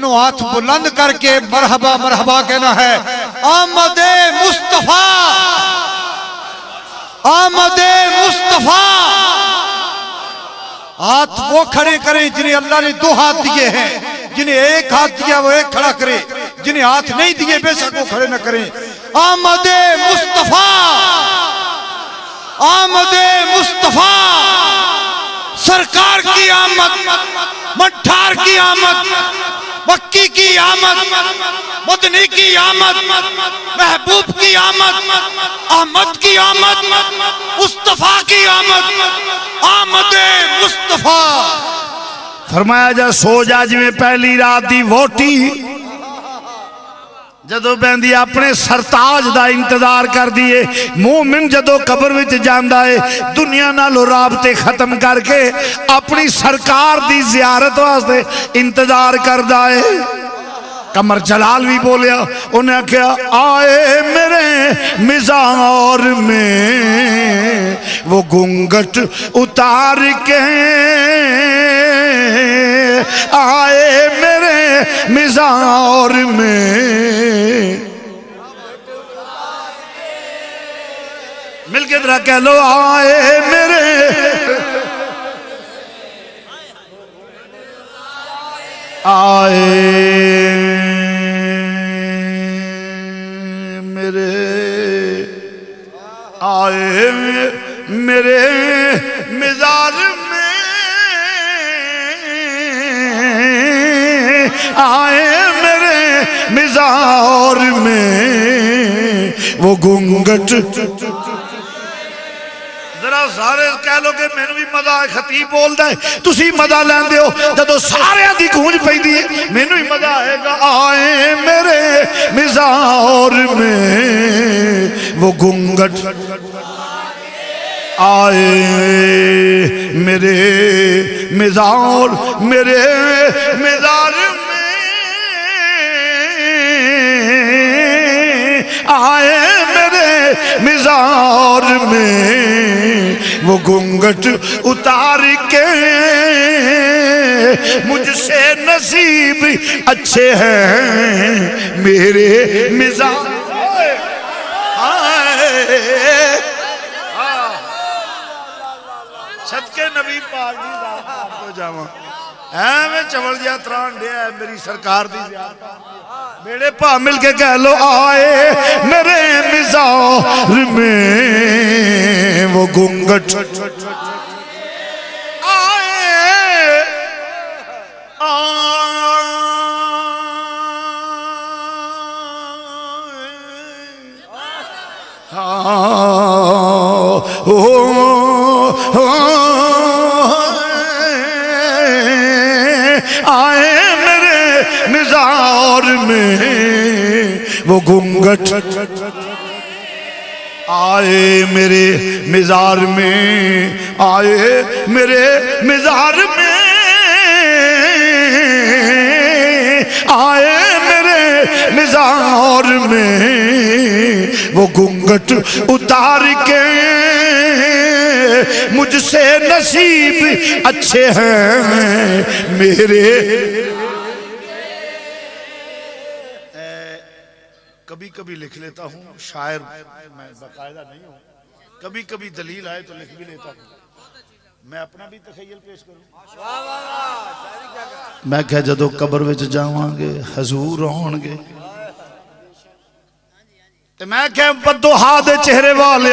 उन्होंने हाथ बुलंद करके मरहबा मरहबा कहना है। आमदे मुस्तफा, आमदे मुस्तफा। हाथ वो खड़े करें जिन्हें अल्लाह ने दो हाथ दिए हैं, जिन्हें एक हाथ दिया वो एक खड़ा करे, जिन्हें हाथ नहीं दिए बेशक वो खड़े न करें। आमदे मुस्तफा, आमदे मुस्तफा। सरकार की आमद, मठार की आमद, मक्की की आमद, मदनी की आमद, महबूब की आमद, अहमद की आमद, मुस्तफा की आमद, आमदे मुस्तफा। फरमाया जा सो जा जिवें पहली रात दी वोटी जदों बहंदी अपने सरताज दा इंतजार कर दिए। मोमिन जदों कब्र विच जांदा है दुनिया नालों राबते खत्म करके अपनी सरकार दी जियारत वास्ते इंतजार करदा है। कमर जलाल भी बोलिया, उन्हें आख्या आए मेरे मिज़ार में वो घूंघट उतार के, आए मेरे मिज़ार में। मिलके जरा कह लो आए मेरे, आए मेरे, आए मेरे मिज़ार में, आए मेरे मिज़ार में वो घूंघट। जरा सारे कह लो कि मैनू भी मजा है, खतीब बोलता है तुसी मजा लैंदे हो, जदों सारे दी गूंज पैंदी है मैनू ही मजा आएगा। आए मेरे मिज़ार में वो घूंघट, आए मेरे मिज़ार, मेरे मिज़ार में, आए मेरे मिज़ार में वो घूंघट उतार के। मुझसे नसीब अच्छे हैं मेरे मिज़ार। सदके नबी पाक दी ज़ात को जावां, ऐवें चवल जिहा त्राण दिया मेरी सरकार दी ज़ियारत। मेरे भा मिल के कह लो आए मेरे मिज़ार में वो घूंघट, आए आए मेरे मिज़ार में वो घूंघट, आए मेरे मिज़ार में, आए मेरे मिज़ार में, आए मेरे मिज़ार में वो घूंघट उतार के। मुझसे नसीब अच्छे हैं मेरे। कभी कभी लिख लेता हूँ, शायर मैं बाकायदा नहीं हूँ, कभी कभी दलील आए तो लिख भी लेता हूँ। मैं अपना भी तखय्युल पेश करूँ। मैं क्या जदों कब्र विच जावांगे हजूर आउणगे ते मैं क्या बददुआ दे चेहरे वाले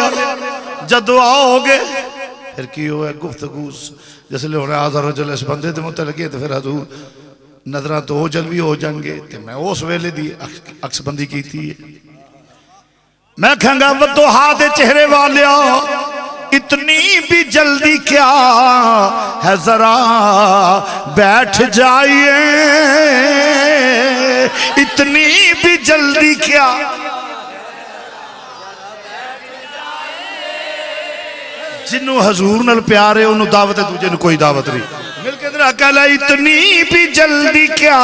जदों आओगे फिर की होया गुफ्तगू जिसले होने आज़ा रजुल इस बंदे ते मुत लगे तो फिर हजूर नजर तो ओझल भी हो जाएंगे। तो मैं उस वेले दी अक्सबंदी की थी। मैं कहूँगा बददुआ दे चेहरे वाले इतनी भी जल्दी क्या है, जरा बैठ जाइए, इतनी भी जल्दी क्या। जिन्हों हजूर नाल प्यार है उन्होंने दावत है, दूजे ने कोई दावत नहीं। मिलके तेरा कहला इतनी भी जल्दी क्या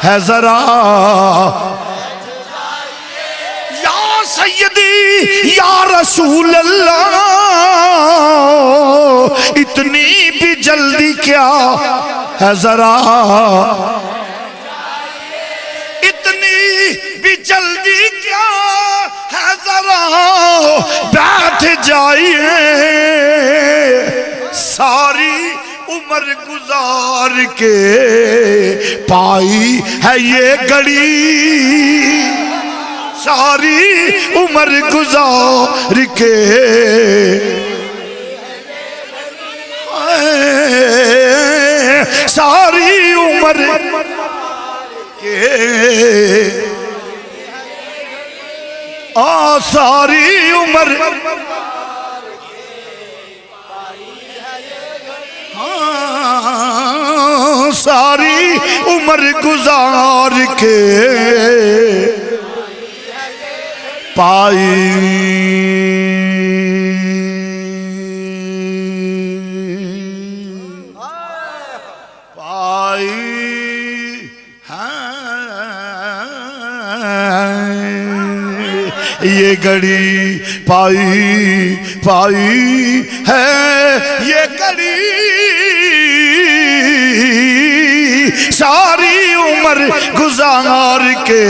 है, जरा या सैयदी या रसूल अल्लाह, इतनी भी जल्दी क्या है, जरा भी जल्दी क्या है जरा बैठ जाइए सारी उम्र गुजार के पाई है ये घड़ी सारी उम्र गुजार के सारी उम्र के सारी उम्र सारी उम्र गुजार के पाई ये घड़ी पाई पाई है ये घड़ी सारी उम्र गुजार के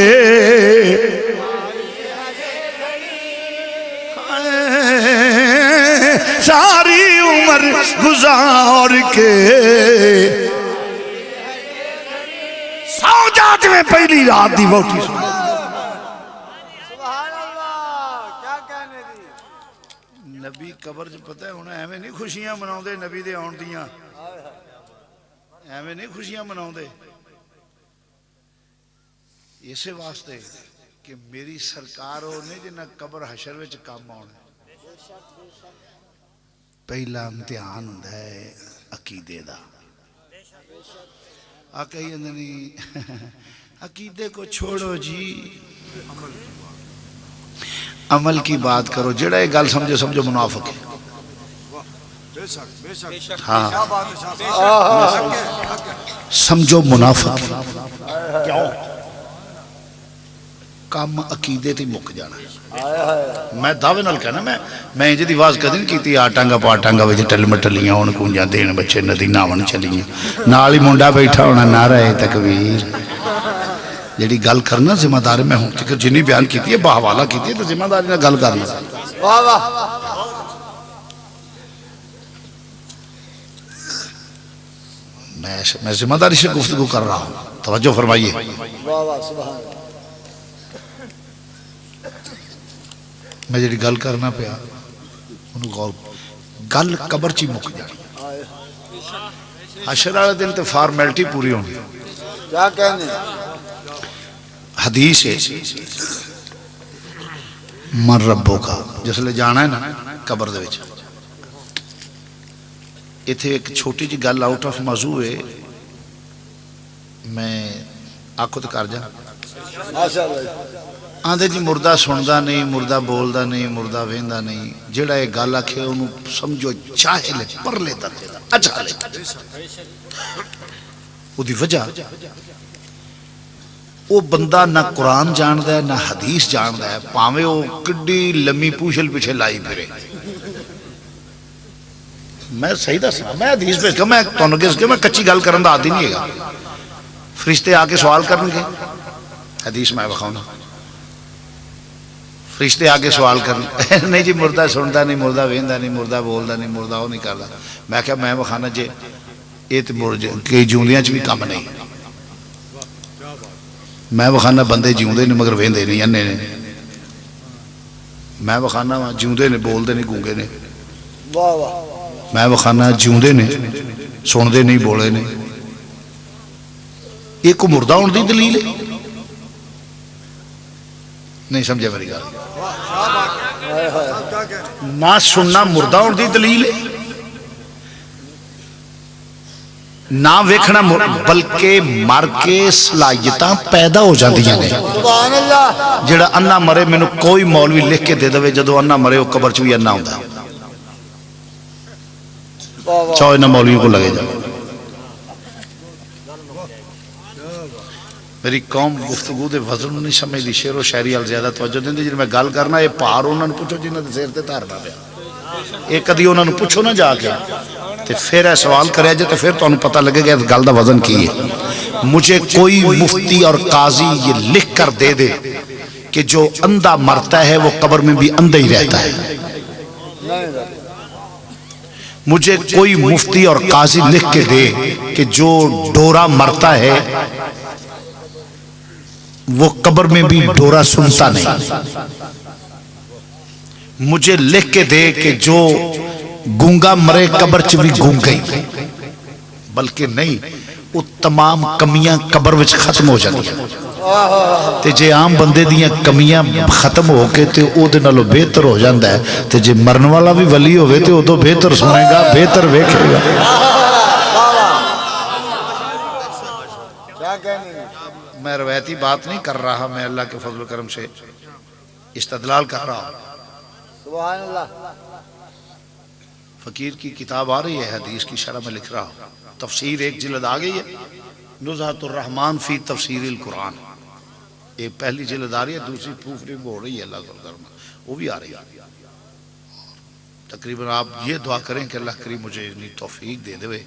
सारी उम्र गुजार के सौ जात में पहली रात दी वोटी नबी कबर च पता है हुण एवें नहीं खुशियां मनाउंदे नबी दे आउण दियां एवें नहीं खुशियां मनाउंदे इसे वास्ते कि मेरी सरकार ने जिन्हें कबर हशर विच काम आउणा पहला इम्तिहान हुंदा है अकीदे दा आ कही जांदे नहीं अकीदे को छोड़ो जी अमल की बात करो जेड़ा ये गल समझो समझो मुनाफिक है हाँ समझो मुनाफिक क्यों काम अकीदे ते मुक जाना मैं दावे नाल कहना मैं इंज दी आवाज कदी नहीं कीती आ टांगा पा टांगा विच टल मटलियां हुण कूंजां देण बच्चे नदी नावन चलियां नाल ही मुंडा बैठा होना नारा है तकबीर जेड़ी गल करना जिम्मेदार मैं हूं तक जिन्नी बयान की है बहवाला की है तो जिम्मेदारी ना गल करना वाह वाह मैं जिम्मेदारी से गुफ्तगू कर रहा हूं तवज्जो फरमाइए वाह वाह सुभान मैं जेड़ी गल करना पिया उन्होंने गौर गल कबर च मुक जानी हशर वाले दिन तो फॉर्मेलिटी पूरी होनी क्या कहने हदीस है मन रब्बो का जिसले जाना है ना कबर दे विच इत्थे एक छोटी जी गल आउट ऑफ मौजू है मैं आखो तो कर जा आंदे जी मुर्दा सुनदा नहीं मुर्दा बोलदा नहीं मुर्दा वेंदा नहीं जेड़ा ये गल आखे उन्होंने समझो चाहे ले परले दर्जे दा अच्छा ले उदी वजह वो बंदा ना कुरान जानता है ना हदीस जानता है भावे वो किड्डी लम्मी पूछल पिछे लाई फिरे मैं सही दसा मैं हदीस पेश मैं तुहानू किस मैं कच्ची गल करन दा आदी नहीं है फरिश्ते आके सवाल करनगे हदीस मैं विखाऊंगा फरिश्ते आके सवाल कर नहीं जी मुर्दा सुनता नहीं मुर्दा वेंदा नहीं मुर्दा बोलता नहीं मुर्दा वो नहीं करता मैं क्या मैं विखाना जे ये तो कई जिउंदियां च भी कम नहीं मैं विखाना बंदे जिउंदे ने मगर वेंदे नहीं अन्ने ने मैं विखाना वा जिउंदे ने बोलते नहीं गूंगे ने मैं विखाना जिउंदे ने सुनते नहीं बोले ने एक मुर्दा होने की दलील है नहीं समझे मेरी गल ना सुनना मुर्दा होने की दलील है ना वेखना बल्कि मर के सलाहियत पैदा हो जांदियां ने जेड़ा अन्ना मरे मैनू कोई मौलवी लिख के दे दे जो अन्ना मरे वो कबर च भी अन्ना होंदा चाहे इन्हां मौलवियों को लगे जा मेरी कौम गुफ्तगू के वजन नहीं समझती शेरो शायरी वाल ज्यादा तवज्जो देंदी जी मैं गल करना ये भार उन्होंने पुछो जिन्हों के सिर से धारना पिया ये कदी उन्होंने पुछो ना जाके तो फिर यह सवाल करे तो फिर तुहानू पता लगेगा इस गल का वजन की है मुझे कोई मुफ्ती और काजी ये लिख कर दे दे कि जो अंधा मरता है वो कब्र में भी अंधा ही रहता है। मुझे कोई मुफ्ती और काजी लिख के दे कि जो डोरा मरता है वो कब्र में भी डोरा सुनता नहीं। मुझे लिख के दे कि जो गूंगा मरे कब्र च भी गूंगा ही, बल्कि नहीं वो तमाम कमियां कब्र विच खत्म हो जांदियां ते जे आम बंदे दियां कमियां खत्म हो के ते ओदे नालों बेहतर हो जांदा है। ते जे मरन वाला भी वली होवे ते उदों बेहतर सुनेगा, बेहतर वेखेगा। मैं रवायती बात नहीं कर रहा, मैं अल्लाह के फजल करम से इस्तदलाल कर रहा हूँ। सुभान अल्लाह। फकीर की किताब आ रही है, हदीस की शरह में लिख रहा हूँ। तफसीर एक जिल्द आ गई है, नुज़हतुर रहमान फी तफसीरिल कुरान। एक पहली जिल्द आ रही है, दूसरी प्रूफ रिंग हो रही है अल्लाह के फजल में, वो भी आ रही है। तकरीबन आप ये दुआ करें कि अल्लाह करीम मुझे इतनी तौफीक दे देवे,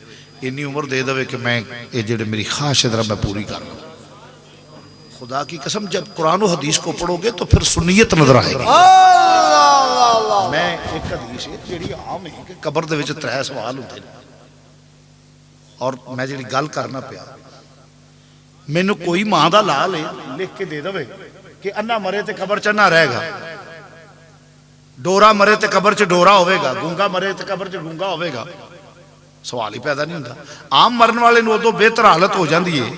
इतनी उम्र दे देवे कि मैं ये जेड़े मेरी ख्वाहिश है मैं पूरी कर लूँ। खुदा की कसम जब कुरान और हदीस को पढ़ोगे तो फिर सुन्नियत नजर आएगी। मैं एक हदीस है जेड़ी आम है कि कब्र दे विच 3 सवाल होंदे ने, और मैं जेड़ी गल करना पिया, मैनू कोई मां दा लाल है लिख के दे देवे कि अन्ना मरे ते कब्र च अन्ना रहेगा, डोरा मरे ते कब्र च डोरा होवेगा, गूंगा मरे ते कब्र च गूंगा होवेगा, सवाल ही पैदा नहीं होंदा। आम मरन वाले नूं उदों बेहतर हालत हो जाती है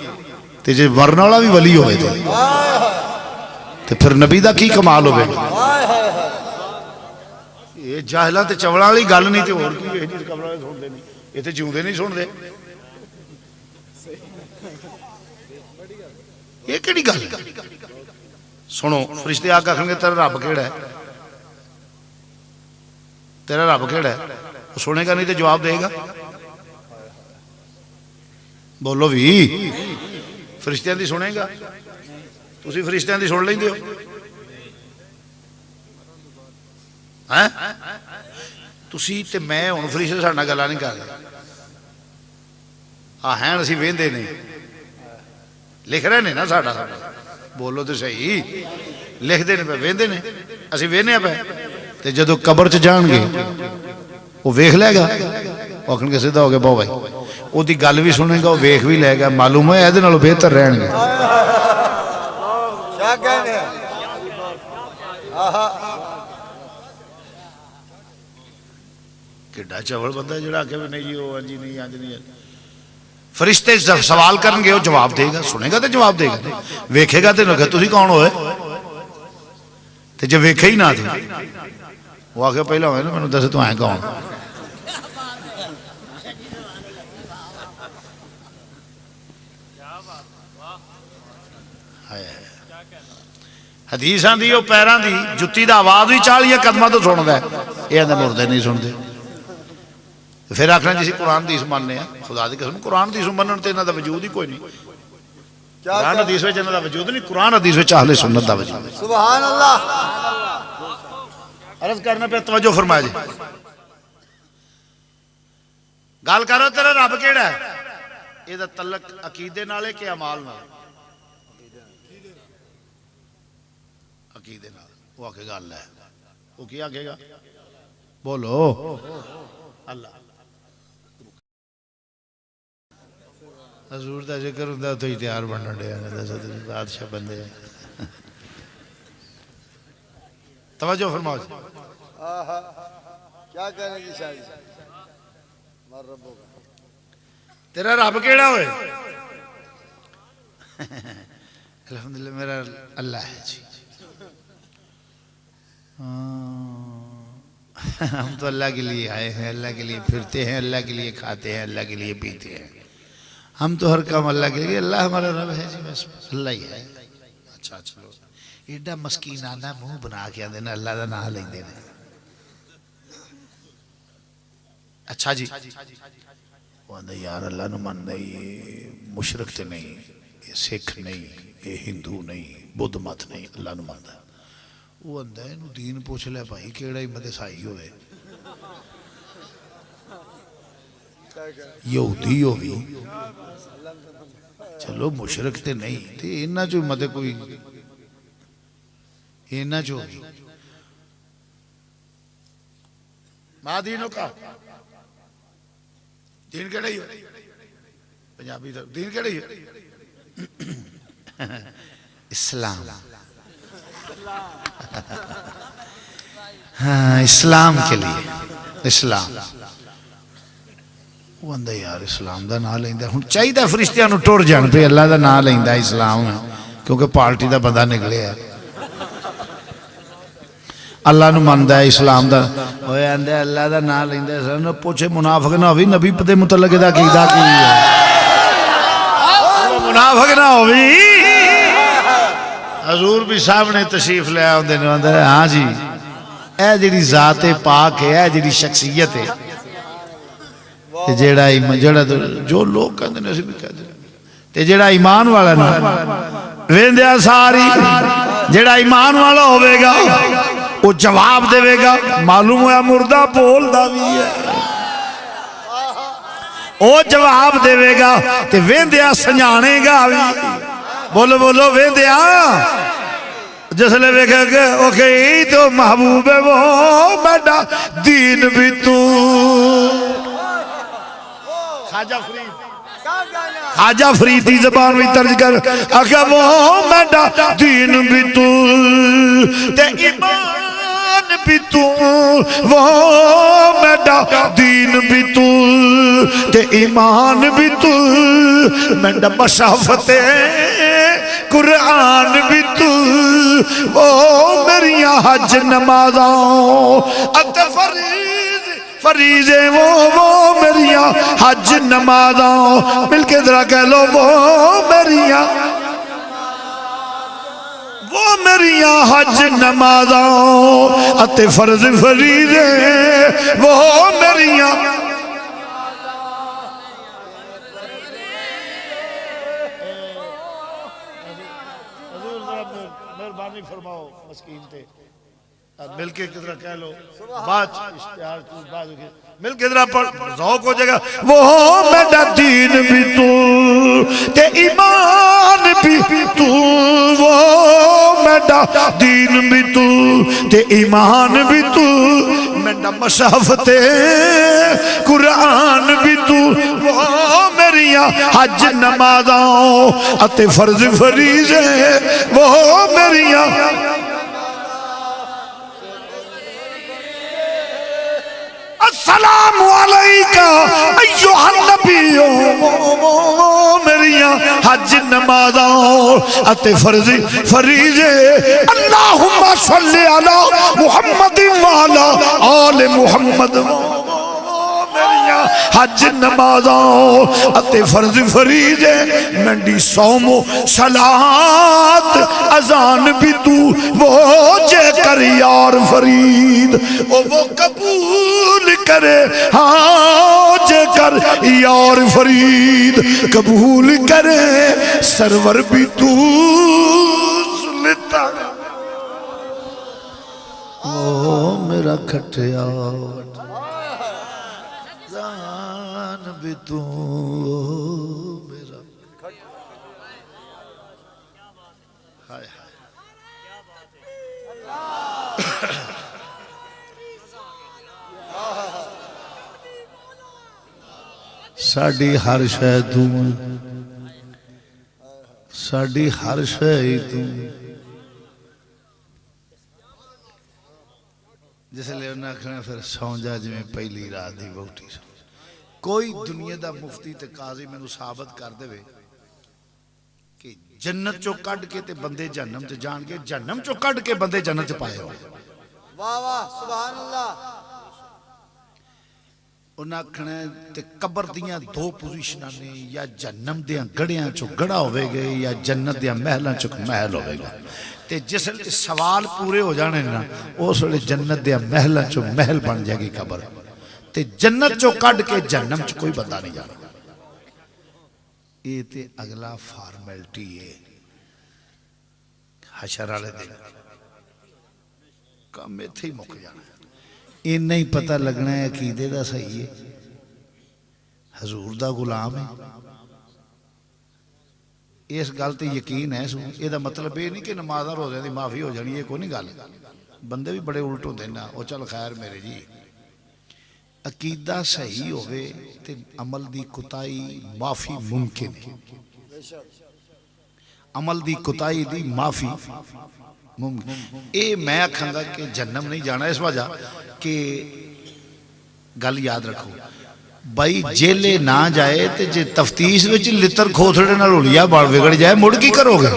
ते जे मरन वाला भी वली होवे ते फिर नबी दा की कमाल होवेगा। ये जाहलां ते चवलां वाली गल नहीं ते होर की है जी, कब्र वाले सुनदे नहीं, ये ते जिउंदे नहीं सुनदे। ये केड़ी गल है? सुनो, फरिश्ते आके आखणगे तेरा रब केड़ा है, तेरा रब केड़ा है? वो सुनेगा नहीं तो जवाब देगा। बोलो भी, फरिश्तियां दी सुनेगा? तुसी फरिश्तियां दी सुन लेंदे हो हैं? तुसी ते मैं हुण फरिश्ते साडे नाल गल्लां नहीं कर रहे, आ हैं असीं वेंदे नहीं, लिख रहे ने ना साडा। बोलो तो सही, लिखते ने पे, वेंदे ने, असीं वेहने पे। ते जदों कब्र च जाणगे वो वेख लेगा, वो आखणगे सीधा हो गया बहु भाई, ओदी गल भी सुनेगा, वो वेख भी लेगा, मालूम है इहदे नालों बेहतर रहणगे। क्या कहने किड्डा चवल बंदा जिहड़ा आखे भी नहीं जी वो अंजी नहीं अंज नहीं। फरिश्ते सवाल करनगे, वो जवाब देगा, सुनेगा तो जवाब देगा, वेखेगा तो लगे तुसी कौन होए, ते जे वेखे ही ना थे वो आखे पहला होए ना मैनू दस तू है कौन। हदीस आंदी ओ पैरां दी जुत्ती दा आवाज भी 40 कदमां तो सुनदा है, ये आंदे मुर्दे नहीं सुनते। फिर आखना जी कुरान हदीस मानने हैं, खुदा दी कसम कुरान हदीस मनन ते इन्हां दा वजूद ही कोई नहीं। कुरान हदीस विच इन्हां दा वजूद नहीं, कुरान हदीस विच अहले सुन्नत दा वजूद है। सुभान अल्लाह। अर्ज करना पे तवज्जो फरमाया जी। गल करो तेरा रब केड़ा है, ਇਹਦਾ तलक अकीदे नाल है कि अमाल नाल? अकीदे नाल। वो आके गल है, वो की आखेगा? बोलो अल्लाह। हजूर का जिक्र होंदा तो ही तैयार बनन डे बादशाह बंदे। तवज्जो फरमाओ। क्या कहने की शायद मर रब्बो का। तेरा रब केड़ा होए? अल्हम्दुलिल्लाह मेरा अल्लाह है जी। हम तो अल्लाह के लिए आए हैं, अल्लाह के लिए फिरते हैं, अल्लाह के लिए खाते हैं, अल्लाह के लिए पीते हैं। हम तो हर काम अल्लाह के लिए, अल्लाह हमारा रब है जी, बस अल्लाह ही है। अच्छा चलो, एडा मस्कीनाना मुंह बना के आंदे ने अल्लाह का नाम लेंदे ने। अच्छा जी, वो आंदा यार अल्लाह नूं मनदा ही मुशरक ते नहीं, ये सिख नहीं, ये हिंदू नहीं, बुद्ध मत नहीं, अल्लाह नूं मनदा। वो आंदा इनू दीन पूछ ले भाई केड़ा हिम्मत ईसाई होवे, यहूदी होवी चलो मुशरक ते नहीं ते इन्हां चो मतलब कोई इन्हां चो मां दीन का दीन केड़ा ही पंजाबी दा दीन केड़ा ही इस्लाम। हाँ इस्लाम के लिए इस्लाम वो आंदा यार इस्लाम का नाम लेंदा हुण चाहिए फरिश्तियां नूं टुर जाण पे अल्लाह का नाम लेंदा इस्लाम क्योंकि पार्टी का बंदा निकलिया अल्लाह नूं मनदा है इस्लाम दा ओए आंदे अल्लाह का नाम लेंदा सन पूछे मुनाफिक ना होवी नबी दे मुतलक दा कीदा की है मुनाफिक ना होवी हजूर भी सामने तशरीफ ले आउंदे ने आंदे हां जी ए जिहड़ी जात है पाक है ए जिहड़ी शख्सियत है जेड़ा जो लोग कहते हैं भी कहते ते जेड़ा ईमान वाला ना वेंदिया सारी जेड़ा ईमान वाला होवेगा वो जवाब देवेगा मालूम होया मुर्दा बोलदा भी है वो जवाब देवेगा ते वेंदिया सजानेगा भी बोलो बोलो वेंदिया जिसले वेखेगा ओके तो महबूब है वो बेटा दीन भी तू खाजा फरीद की जबान में दर्ज कर आखिया वो मेरा दीन भी तू ते ईमान भी तू वो मेरा दीन भी तू ते ईमान भी तू मेरा मशाफते कुरान भी तू वो मेरिया हज नमाज़ां अते फरीज़े वो मेरिया हज नमाज़ां मिलके जरा कह लो वो मेरिया हज नमाज़ां अते फर्ज फरीज़े वो मेरिया मेहरबानी फरमाओ मस्कीन ते मिलके किधर कह लो बात मिलके जरा ज़ौक़ हो जाएगा वो मेरा दीन भी तू ते ईमान भी तू वो मेरा दीन भी तू ते ईमान भी तू मेरा मशाफते कुरान भी तू वो मेरिया हज नमाज़ां अते फर्ज फरीज़े वो मेरिया अस्सलामु अलैका अय्युहन नबियो मेरिया हज नमाज़ां अते फर्ज़ फरीज़े अल्लाहुम्मा सल्ली अला मुहम्मद व अला आले मुहम्मद मेरिया हज नमाज़ां अते फर्ज फरीज़े मंडी सौमो सलात अजान भी तू वो जे कर यार फरीद वो कबूल करे हाँ जे कर यार फरीद कबूल करे सरवर भी तू सुलता ओ मेरा खटिया भी तू मेरा हाय हाय साडी हर शै तू साडी हर शै तू जिसले उन्हें आखना फिर सौ जा जिमें पहली रात की वोटी सौ कोई दुनिया का मुफ्ती ते काजी मैनू साबित कर दे कि जन्नत चो कढ़ के ते बंदे जहन्नम च जान के जहन्नम चो कढ़ के बंदे जन्नत च पाए हो वाह वाह सुभान अल्लाह उन्हें आखना ते कबर दियां दो पोजीशनां ने या जहन्नम दियां गड़ियां चो गड़ा होवेगा या जन्नत दियां महलां चो महल होवेगा ते जिस सवाल पूरे हो जाने ना उस वेले जन्नत दियां महलां चो महल बन जाएगी कबर ते जन्नत चो कढ़ के जहन्नम च कोई बंदा नहीं जाना ये ते अगला फॉर्मेलिटी है हशर वाले दिन काम इत्थे ही मुक जाना इन्ना ही पता लगना है अकीदे दा सही है हजूर दा गुलाम है इस गल ते यकीन है। ਇਹਦਾ मतलब ये नहीं कि नमाज़ां रोज़ियां की माफ़ी हो जानी है, कोई नहीं गल। बंदे भी बड़े उल्ट होंदे ना, वो चल खैर मेरे जी। अकीदा सही होवे ते अमल दी कुताई माफ़ी मुमकिन है। अमल दी कुताई दी माफ़ी मुमकिन। ये मैं आखांगा कि जन्नम नहीं जाना इस वजह कि गल याद रखो भाई, जेले ना जाए तो जे तफ्तीश विच लितर खोथड़े नाल हुलिया बाल बिगड़ जाए, मुड़ की करोगे?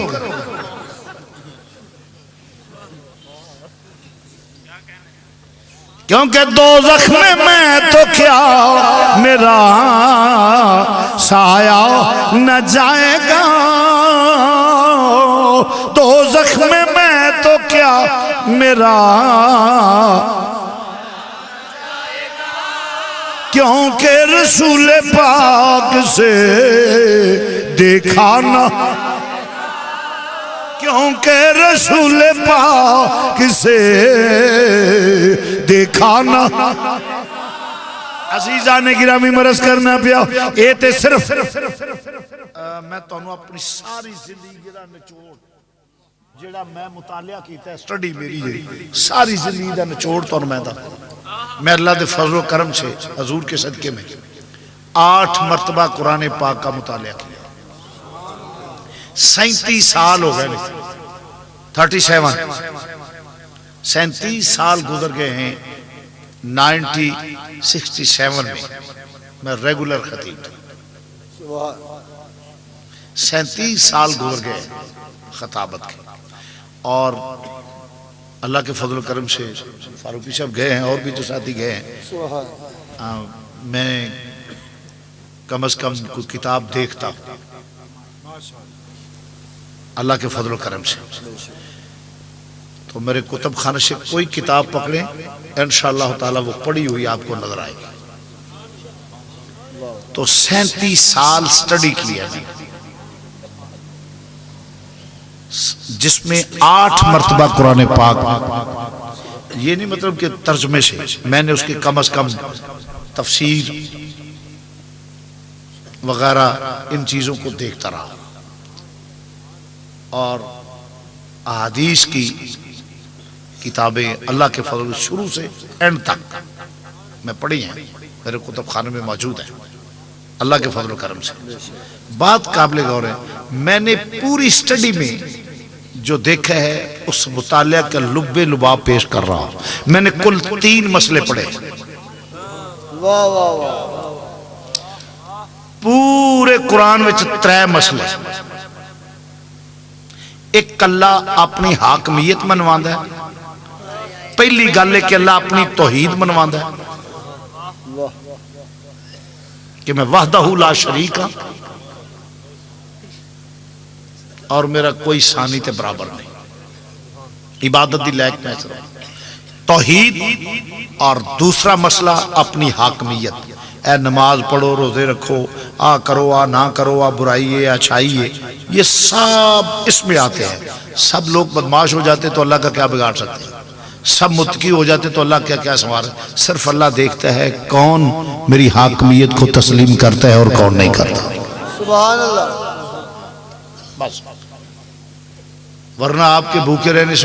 क्योंकि दो जख्म में तो क्या मेरा साया न जाएगा, दो जख्म में तो क्या मेरा, क्योंकि रसूल पाक से देखा ना, क्योंकि रसूल पाक से देखा ना। अजीजा ने गिरामी मरस करना पिया। ये ते सिर्फ मैं तुहानू अपनी सारी जिंदगी दा निचोड़ जेड़ा मैं मुतालिया कीता, स्टडी मेरी सारी जिंदगी दा निचोड़ तुहानू मैं दा। मैं अल्लाह के फजल करम से हजूर के सदके में 8 मरतबा कुरान पाक का मुतालिया किया। 37 साल हो गए, 37 साल गुजर गए हैं। 1967 में मैं रेगुलर खतीब था। 37 साल गुजर गए खताबत के, और अल्लाह के फजल करम से फारूकी साहब गए हैं और भी जो साथी गए हैं। मैं कम से कम कोई किताब देखता अल्लाह के फजल करम से, तो मेरे कुतुब खाने से कोई किताब पकड़े इंशाअल्लाह ताला वो पढ़ी हुई आपको नजर आएगी। तो 37 साल स्टडी किया मैंने, जिसमें 8 मरतबा कुरान पाक। ये नहीं मतलब कि तर्जमे से, मैंने उसके कम से कम तफसीर वगैरह इन चीज़ों को देखता रहा, और अहादीस की किताबें अल्लाह के फजल शुरू से एंड तक मैं पढ़ी हैं, मेरे कुतुब खाने में मौजूद है अल्लाह के फजल करम से। बात काबिल गौर है, मैंने पूरी स्टडी में जो देखा है उस मुतालिया का लुब्बे लुबाब पेश कर रहा हूं। मैंने कुल 3 मसले पढ़े। वाह वाह वाह। पूरे कुरान में 3 मसले। एक अल्लाह अपनी हाकमियत मनवांदा है, पहली गल है कि अल्लाह अपनी तौहीद मनवांदा है कि मैं वहदहू ला शरीक हां और मेरा कोई सानी ते बराबर नहीं, इबादत दी लायक मैं तौहीद। और दूसरा मसला अपनी हाकमियत, ए नमाज पढ़ो, रोजे रखो, आ करो, आ ना करो, आ बुराई है, अच्छाई है, ये सब इसमें आते हैं। सब लोग बदमाश हो जाते तो अल्लाह का क्या बिगाड़ सकते हैं, सब मुत्तकी हो जाते तो अल्लाह क्या क्या संवार। सिर्फ अल्लाह देखता है कौन मेरी हाकमियत को तस्लीम करता है और कौन नहीं करता। सुभान अल्लाह। बस, वरना आपके भूखे रहने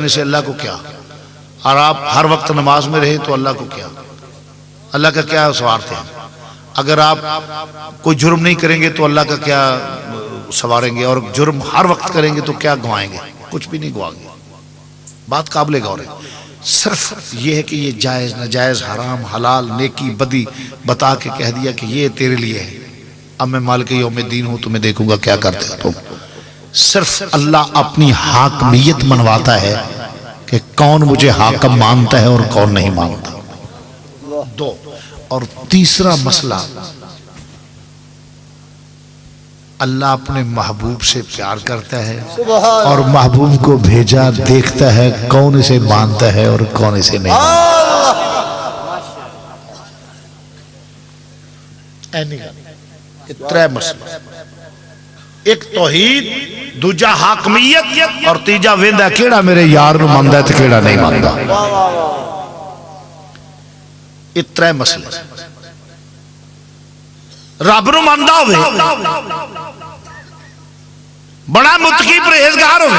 से अल्लाह को क्या, और आप हर वक्त नमाज में रहे तो अल्लाह को क्या, अल्लाह का क्या स्वार्थ है। अगर आप कोई जुर्म नहीं करेंगे तो अल्लाह का क्या सवारेंगे, और जुर्म हर वक्त करेंगे तो क्या गवाएंगे, कुछ भी नहीं गवाएंगे। बात काबिल गौर है। सिर्फ ये है कि ये जायज़ नाजायज़ हराम हलाल नेकी बदी बता के कह दिया कि ये तेरे लिए है, अब मैं मालिक यौमिद्दीन हूँ, तुम्हें देखूंगा क्या करते हो तुम। सिर्फ अल्लाह अपनी हाकमियत मनवाता है कि कौन मुझे हाकम मानता है और कौन नहीं मानता। 2 और तीसरा मसला, अल्लाह अपने महबूब से प्यार करता है और महबूब को भेजा, देखता है कौन इसे मानता है और कौन इसे नहीं मानता। 3 मसला, एक तौहीद, दूजा हाकमियत और तीजा वेंदा केड़ा मेरे यार नूं मनदा है ते केड़ा नहीं मनदा। ये 3 मसले। रब नूं मनदा होवे बड़ा मुतकी परहेजगार हो,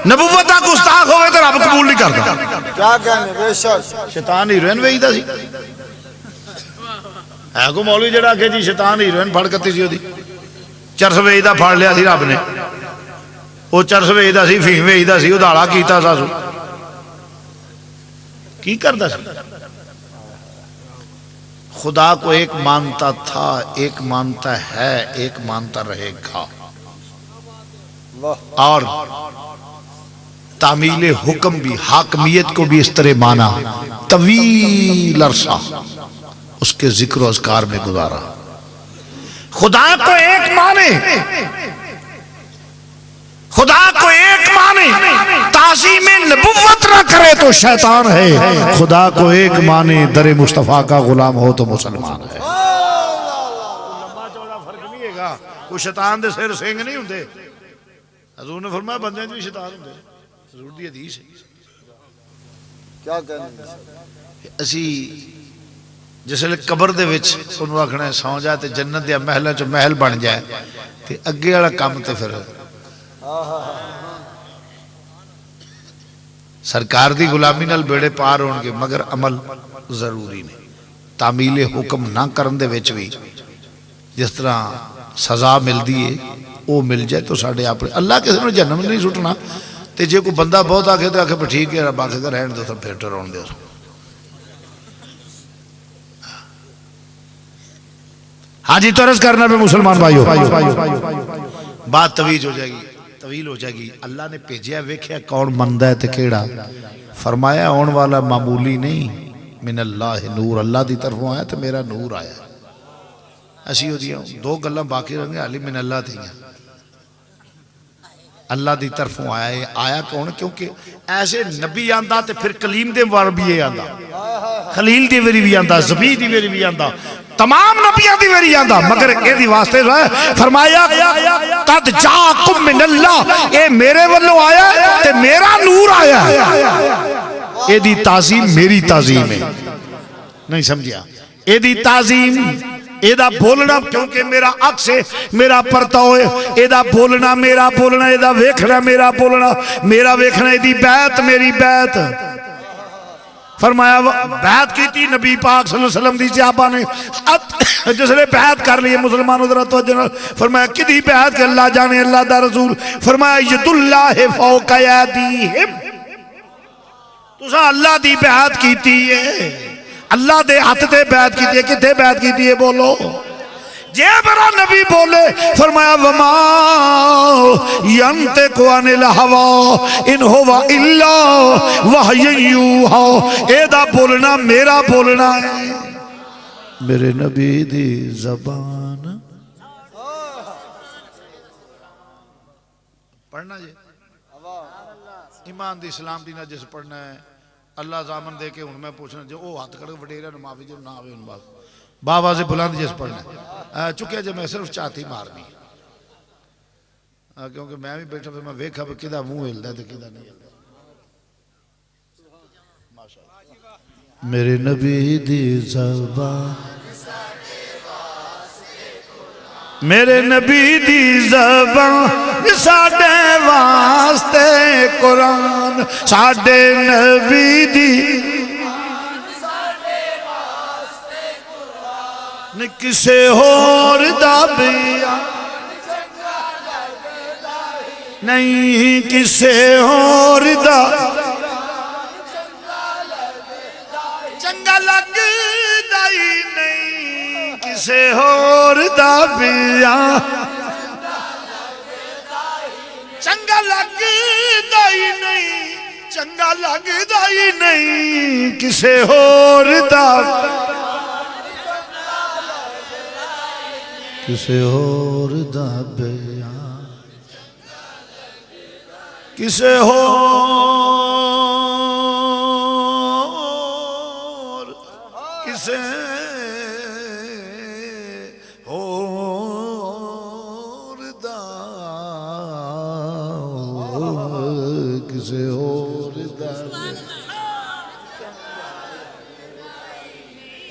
नबूवत का गुस्ताख हो तो रब कबूल नहीं करता। क्या कहने बेशक शैतान हीरोइन वेचदा सी है को मौलवी जड़ा आखे जी शैतान हीरोइन फड़ कती सी ओदी चरस वेचदा फड़ लिया सी रब ने वो चरस वेचदा सी फीम वेचदा सी उधाड़ा कीता सासू की करदा सी। खुदा को एक मानता था, एक मानता है, एक मानता रहेगा। और तामील हुक्म भी हाकमियत को भी इस तरह माना, तवील अरसा उसके जिक्र और अज़कार में गुजारा। खुदा को एक माने, खुदा को एक माने, ताज़ीम नबुव्वत ना करे तो शैतान है। खुदा को एक माने, दरे मुस्तफा का गुलाम हो तो मुसलमान है। लंबा चौड़ा फर्क नहीं है, कोई शैतान दे सिर सिंह नहीं होंगे। हजूर ने फरमाया बंदे भी शैतान होंगे, हजूर दी हदीस है। क्या कहने असी जिसले कबर दे विच उन्होंने आखना सौ जा ते जन्नत दे महलों च महल बन जाए ते अगे वाला काम ते फिर सरकार दी गुलामी नाल बेड़े पार होणगे, मगर अमल जरूरी ने। तामील हुक्म ना करन दे विच भी जिस तरह सजा मिलती है वो मिल जाए तो साढ़े अपने अल्लाह किसी ने जन्म नहीं सुटना। तो जे कोई बंदा बहुत आखे तो आखे ठीक है रब आखेगा रहने दो, तो फिर डराउण दो। हाँ जी, तरस करना पे मुसलमान भाइयों बात तवीज हो जाएगी, तवील हो जाएगी। अल्लाह ने भेजा वेख्या कौन मनदा है ते केड़ा, फरमाया आने वाला मामूली नहीं, मिनल्लाह नूर, अल्लाह की तरफों आया तो मेरा नूर आया। असी ओदियां दो गल्लां बाकी रह गई हाली मिनल्लाह थी, अल्लाह की तरफों आया है। आया कौन? क्योंकि ऐसे नबी आंदा तो फिर कलीम दे वार भी आंदा, खलील दी वेरी भी आंदा, ज़बी दी वेरी भी आंदा, तमाम नबियां दी वेरी आंदा, मगर एदी वास्ते फरमाया कद जाकुम मिनल्लाह, ए मेरे वल्लों आया ते मेरा नूर आया। एदी ताज़ीम मेरी ताज़ीम है, नहीं समझिया? एदी ताज़ीम, एदा बोलना, क्योंकि मेरा अक्स है, मेरा परताओ है, एदा बोलना मेरा बोलना, एदा वेखना मेरा बोलना, मेरा वेखना, एदी बैत मेरी बैत। फरमाया बैत की थी नबी पाक सल्लल्लाहु अलैहि वसल्लम दी सहाबा ने, जिसने बैत कर ली मुसलमानों जरा तवज्जो, फरमाया किदी बैत के अल्लाह जाने, अल्लाह दा रसूल। फरमाया यदुल्लाहि फौका यदीहिम, तुसा अल्लाह दी बैत कीती है, अल्लाह दे हाथ ते बैत की, किथे बैत की है बोलो? जे मेरा नबी बोले, फरमाया वमा यंतिकु अनिल हवा इन हुवा इल्ला वहयुन यूहा, एदा बोलना मेरा बोलना है, मेरे नबी दी ज़बान। पढ़ना जी ईमान दी इस्लाम दी नजिस पढ़ना है। अल्लाह जामन दे के हूँ मैं पूछना जो वो हाथ खड़े वडेरा माफी जो ना आवे उन बाबा से बुलंद जिस पढ़ना चुके जो मैं सिर्फ चाहती मारनी, क्योंकि मैं भी बैठा फिर मैं वेखा भी किदा मुंह हिलदा ते किदा नहीं हिलदा। मेरे नबी दी ज़बान, मेरे नबी दी ज़बान साडे वास्ते कुरान, साडे नबी दी न किसे होर दा बयान नहीं, किसे होर दा चंगा लगदा ही नहीं, किसे होर दा बयान चंगा लगदा ही नहीं, चंगा लगदा ही नहीं, किसे होर दा, किसे होर दा बयान, किसे होर, किसे होर दा, किसे होर दा,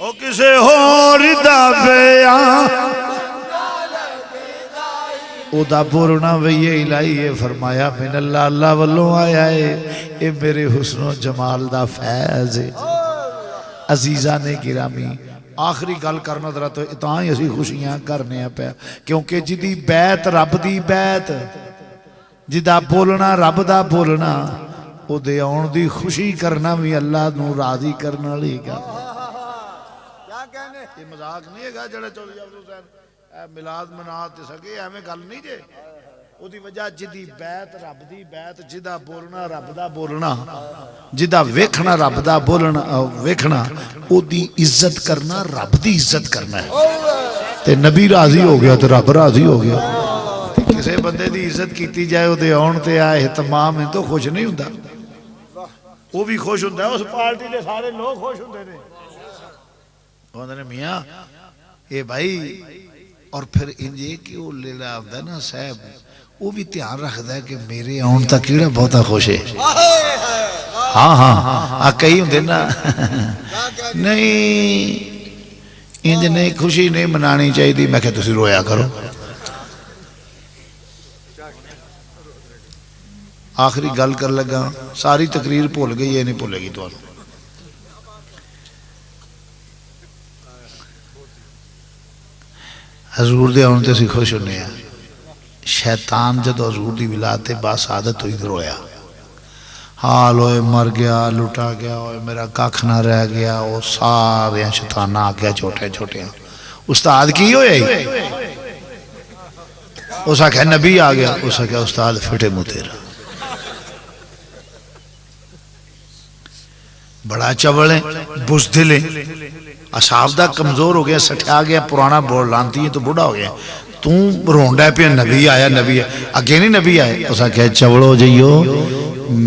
ओ किसे होर दा बयान, ओदा बोलना वही इलाही है फरमाया मिन अल्लाह अल्लाह वल्लों आया है ये मेरे हुस्नो जमाल दा फैज़ है। अजीज़ा ने गिरामी आखिरी गल करना जरा तो तां ही असीं खुशियां करने पे क्योंकि जिदी बैत रब दी बैत जिदा बोलना रब दा बोलना ओदे आउण दी खुशी करना भी अल्लाह नूं राज़ी करने वाली गल। क्या कहने ये मजाक नहीं है जेड़ा चौधरी अब्दुल हुसैन मिलाद मना ते सके एवें गल नहीं जे ओदी वजह जिदी बैत रब दी बैत जिदा बोलना रब दा बोलना जिदा वेखना रब दा बोलना वेखना ओदी इज्जत करना रब दी इज्जत करना है ते नबी राजी हो गया तो रब राजी हो गया। किसी बंदे दी इज्जत की जाए ओदे आउण ते आ एहतमाम है तो खुश नहीं हुंदा वो भी खुश हुंदा उस पार्टी दे सारे लोग खुश हुंदे ने कहंदे ने मियां ये भाई और फिर इंजे कि वो लेला आंदा ना साहब वो भी ध्यान रखता है कि मेरे आउण तक किहड़ा बहुता खुश है। हाँ हाँ आ कई होंगे ना नहीं इंज नहीं खुशी नहीं मनानी चाहिए। मैं क्या तुसी रोया करो। आखिरी गल कर लगा सारी तकरीर भुल गई ये नहीं भुलेगी तो हजूर दे आने से खुश होने शैतान जदों हजूर की विलादत बस आदत हुई तो रोया हाल होए मर गया लुटा गया होए मेरा कख ना रह गया वो सारे शैताना आ गया छोटे छोटे उस्ताद की होए उस आख्या नबी आ गया उस आख्या उस्ताद फिटे मुँह तेरा बड़ा चवल है बुज़दिल है असाबदा कमजोर हो गया सठिया गया पुराना बोल लानती है तो बूढ़ा हो गया तू रोंडा पे नबी आया नबी अगे नहीं नबी आए उस आख्या चवलो जइयो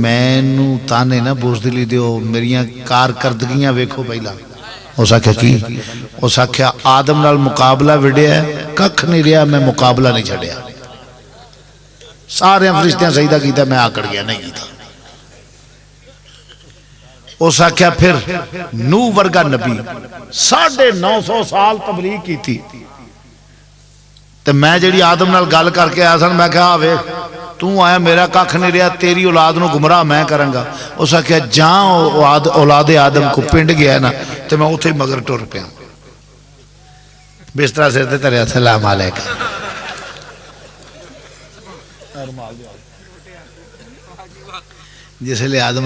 मैनू ताने ना बुज़दिली दियो मेरिया कारकर्दगियां वेखो पहला। उस आख्या की उस आख्या आदम नाल मुकाबला विड़िया कख नहीं रहा मैं मुकाबला नहीं छड़िया सारे फरिश्तियां सजदा कीता मैं आकड़ गया नहीं कीता। उस आख्या फिर नूह वर्गा नबी 950 साल तबलीग की थी ते मैं जी आदम नाल गल करके आया सन मैं कहा वेख तू आया मेरा कख नहीं रहा तेरी औलाद नूं गुमराह मैं करांगा। उस आख्या जा औलादे आदम को पिंड गया ना तो मैं उत्थे मगर टुर पिया बिस्तरा सिर ते धरिया सलाम अलैकुम जिसले आदम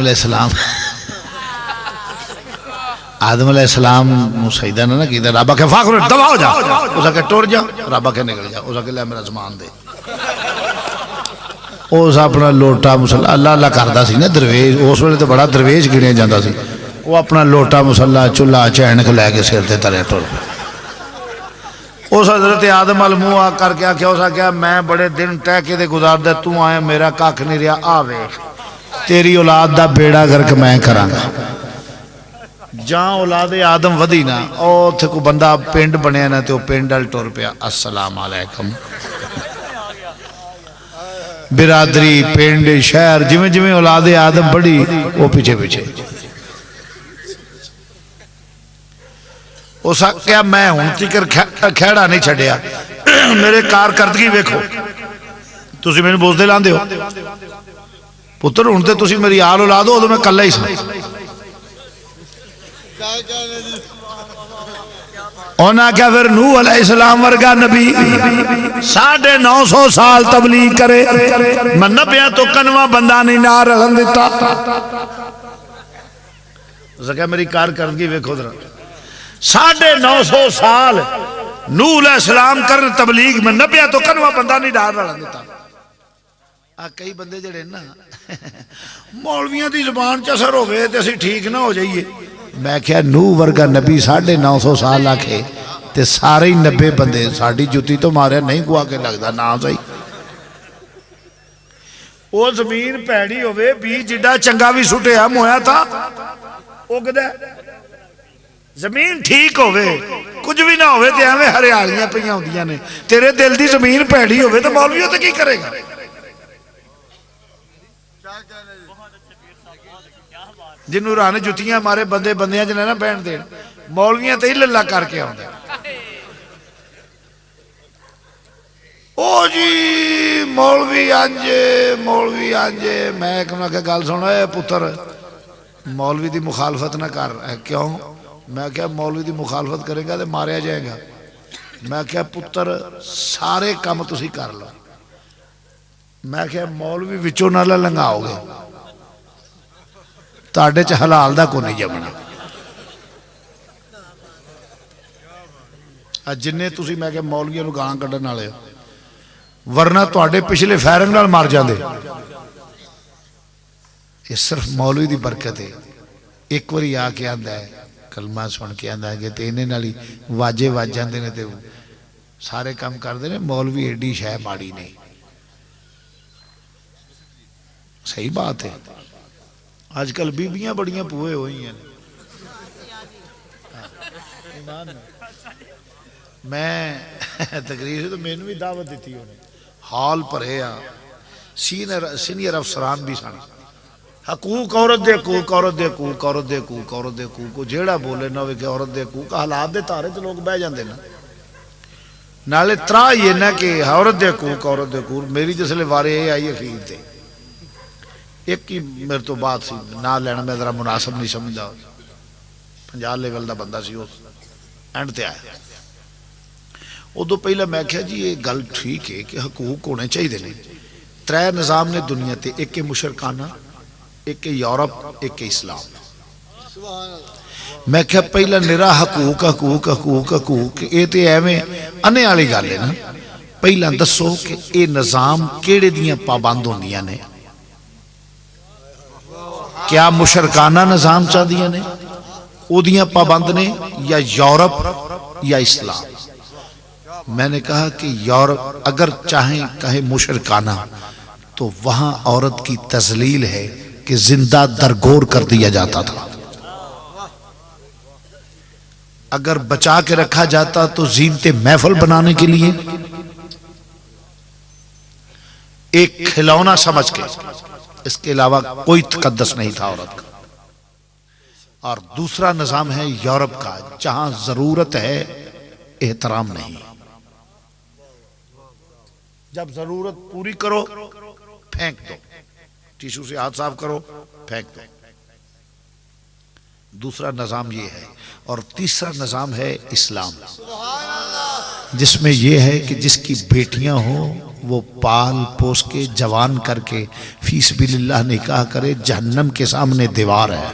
अलैहिस्सलाम सजदा ना कीता रब आखे फाखर दबा हो जा उस आखे टुर जा रब आखे निकल जा उस आखे ले मेरा समान दे उस अपना लोटा मुसला अल्लाह अल्लाह करता सी ना दरवेश उस वेले तो बड़ा दरवेश गिणिया जाता सी वो अपना लोटा मुसला चूल्हा चैनक लैके सिर ते धरिया टुर पिया। उस हजरत आदम अल मुँह आ करके आख्या उस आख्या मैं बड़े दिन टह के गुजारदा तू आया मेरा कख नहीं रहा आ वेख तेरी औलाद दा बेड़ा गर्क मैं करांगा। जहाँ औलादे आदम वधी ना उत्थे कोई बंदा पिंड बनया ना तो पिंड अल टुर पिया अस्सलाम अलैकुम बिरादरी पिंड शहर जिमें जिमें औलादे आदम बढ़ी वो पीछे पीछे। उस आख्या मैं हुण तिकर खैड़ा नहीं छड्डिया मेरे कारकर्दगी वेखो तुसी मैनूं बुज़दिल लांदे हो पुत्र हुण ते तुसी मेरी आल औलाद हो उदों मैं कल्ला ही सा। उन्हें आख्या फिर नूह अलैहिस्सलाम वर्गा नबी 950 साल तबलीग करे मैं 90 तो 91 बंदा नहीं ना रलन दिता। उसने मेरी कारकर्दगी वेखो जरा 950 साल नूह अलैहिस्सलाम कर तबलीग में 90 तो 91 बंदा नहीं ना रलन दिता। आ कई बंदे जड़े ना मौलवियां दी जुबान च असर होवे ते असीं ठीक ना हो जाइए। मैं क्या नूह वर्गा नबी 950 साल आखे ते सारे ही 90 बंदे साड़ी जुत्ती तो मारिया नहीं गुआ के लगता ना सही। वो जमीन पैड़ी होवे बीज जिड्डा चंगा भी सुटिया मोया था उगदा जमीन ठीक होवे कुछ भी ना होवे ते एवें हरियालियां पईयां हुंदियां ने तेरे दिल दी जमीन पैड़ी होवे तो मौलवी ते की करेगा। जिन्हों रान जुतियां मारे बंदे बंदियां च ना बहन देन मौलवियां ते ही लल्ला करके आउंदे। ओ जी मौलवी आंजे मैं क्या गल सुन पुत्र मौलवी की मुखालफत ना कर। क्यों? मैं क्या मौलवी की मुखालफत करेगा तो मारिया जाएगा। मैं क्या पुत्र सारे काम तुसी कर लो। मैं क्या मौलवी विचों ना लंघाओगे ताड़े च हलाल दा को नहीं जमना। जिन्ने तुसी मैं क्या मौलवियों को गालां कड्ढण वाले हो वरना तुहाडे पिछले फायरिंग नाल मर जांदे। ये सिर्फ मौलवी की बरकत है। एक बारी आके आंदा है कलमा सुन के आंदा है कि ते इन्हां नाल ही वाजे वज जांदे ने ते सारे काम करते हैं। मौलवी एडी शह माड़ी नहीं। सही बात है। अजकल बीबियां बड़ियां पूए हुई हैं। मैं तकरीर तो मैनू भी दावत दी उन्हें हाल भरे आ सीनियर अफसरान भी सन। हकूक औरत दे हकूक औरत दे हकूक औरत दे हकूक औरत दे हकूक को जेड़ा बोले ना वे औरत दे हकूक हालात दे तारे च लोग बह जाते ना। नाले त्रा ही है ना कि औरत दे हकूक औरत दे हकूक। मेरी जिसले वारे आई अखीर ते एक ही मेरे तो बात सी ना लेना मैं जरा मुनासिब नहीं समझदा। 50 लेवल का बंदा सी उस एंड ते आया। उदों पहला मैं क्या जी ये गल ठीक है कि हकूक होने चाहिए ने। त्रै निज़ाम ने दुनिया ते एक है मुशरकाना एक है यूरोप एक है इस्लाम। मैं क्या पहला निरा हकूक हकूक हकूक हकूक ये तो एवें अने वाली गल है ना। पहला दसो कि ये निज़ाम केड़े दियां पाबंद होंदियां ने। क्या मुशरकाना निज़ाम चाहदियां ने ओदियां पाबंद ने या यूरोप या इस्लाम? मैंने कहा कि यूरोप अगर चाहें कहे मुशरकाना तो वहां औरत की तजलील है कि जिंदा दरगोर कर दिया जाता था। अगर बचा के रखा जाता तो जीनते महफल बनाने के लिए एक खिलौना समझ के, इसके अलावा कोई तकद्दस नहीं था औरत का। और दूसरा निजाम है यूरोप का जहां जरूरत है एहतराम नहीं। जब जरूरत पूरी करो फेंक दो, टिश्यू से हाथ साफ करो फेंक दो। दूसरा निजाम ये है। और तीसरा निजाम है इस्लाम जिसमें यह है कि जिसकी बेटियां हो वो पाल पोस के जवान करके फीस बिल्लाह निकाह करे। जहन्नम के सामने दीवार है,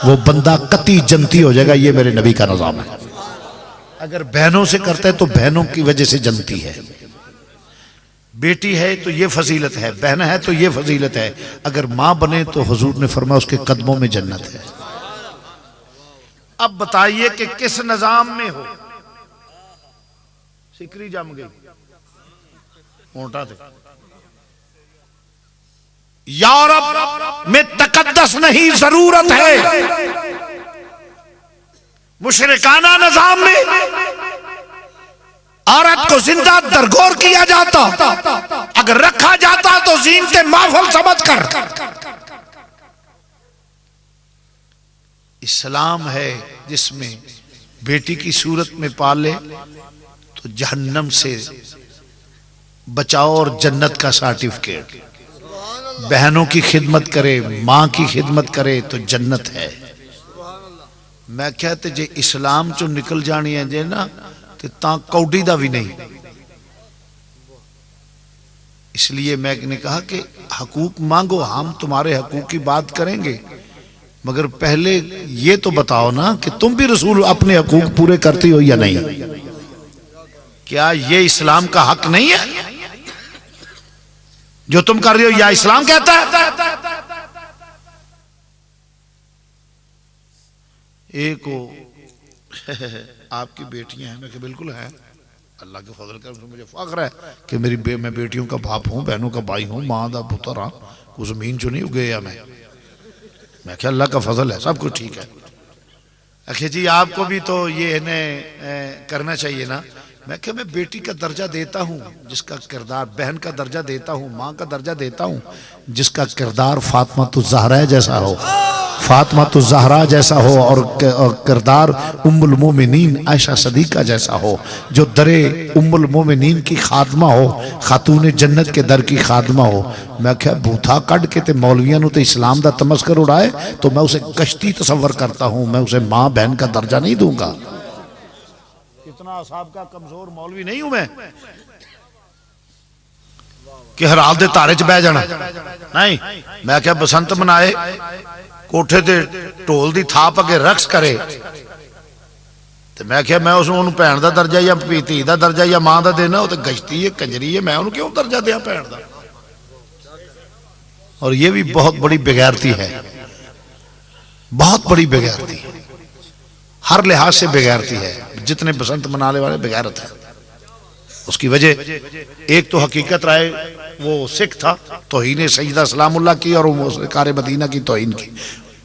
वो बंदा कती जनती हो जाएगा। ये मेरे नबी का निजाम है। अगर बहनों से करता है तो बहनों की वजह से जनती है। बेटी है तो ये फजीलत है, बहन है तो ये फजीलत है। अगर मां बने तो हुजूर ने फरमाया उसके कदमों में जन्नत है। अब बताइए कि किस निजाम में हो। सिकरी जम गई मोटा थे। यूरोप में तकद्दस नहीं जरूरत है। मुशरिकाना निजाम में औरत को जिंदा दरगोर किया जाता, अगर रखा जाता तो जीनते माफल समझ कर। इस्लाम है जिसमें बेटी की सूरत में पाले तो जहन्नम से बचाओ और जन्नत का सर्टिफिकेट। बहनों की खिदमत करे, मां की खिदमत करे तो जन्नत है। मैं कहते जे इस्लाम चो निकल जानी है जे ना तो ता कौडी दा भी नहीं। इसलिए मैंने कहा कि हकूक मांगो, हम तुम्हारे हकूक की बात करेंगे, मगर पहले ये तो बताओ ना कि तुम भी रसूल अपने हकूक पूरे करती हो या नहीं। क्या ये इस्लाम का हक नहीं है जो तुम कर रही हो? या इस्लाम कहता है एक आपकी बेटियां हैं? मैं कि बिल्कुल है। अल्लाह के फजल कर मुझे फख्र है कि मैं बेटियों का बाप हूँ, बहनों का भाई हूँ, माँ का पुत्र हाँ। कुछ जमीन चो नहीं उगे या मैं क्या अल्लाह का फजल है, सब कुछ ठीक है। अखे जी आपको भी तो ये इन्हें करना चाहिए ना। मैं क्या मैं बेटी का दर्जा देता हूँ जिसका किरदार, बहन का दर्जा देता हूँ, माँ का दर्जा देता हूँ जिसका किरदार फातिमा तो ज़हरा जैसा हो। फातिमा तो ज़हरा जैसा हो और किरदार उम्मुल मोमिनीन आयशा सदीका जैसा हो, जो दरे उम्मुल मोमिनीन की खादमा हो, खातून जन्नत के दर की खादमा हो। मैं क्या बूथा कढ़ के ते मौलवियों ने तो इस्लाम का तमस्कर उड़ाए तो मैं उसे कश्ती तस्वर करता हूँ, मैं उसे माँ बहन का दर्जा नहीं दूंगा। इतना असाब का कमजोर मौलवी नहीं हूं मैं कि हराल दे तारे च बह जाना नहीं। मैं क्या बसंत मनाए कोठे ते ढोल दी थाप अगे रक्स करे ते मैं क्या मैं उसनूं भैन दा दर्जा या धी दा दर्जा या मां दा देना, वो तो गश्ती है कंजरी है, मैं उन्होंने क्यों दर्जा दिया भैन दा। और ये भी बहुत बड़ी बेगैरती है, बहुत बड़ी बेगैरती है, हर लिहाज से बेगैरती है। जितने बसंत मनाने वाले बेगैरत है। उसकी वजह एक तो हकीकत राय वो सिख था, तौहीन सैयदा सलामुल्लाह की और कार मदीना की तौहीन की,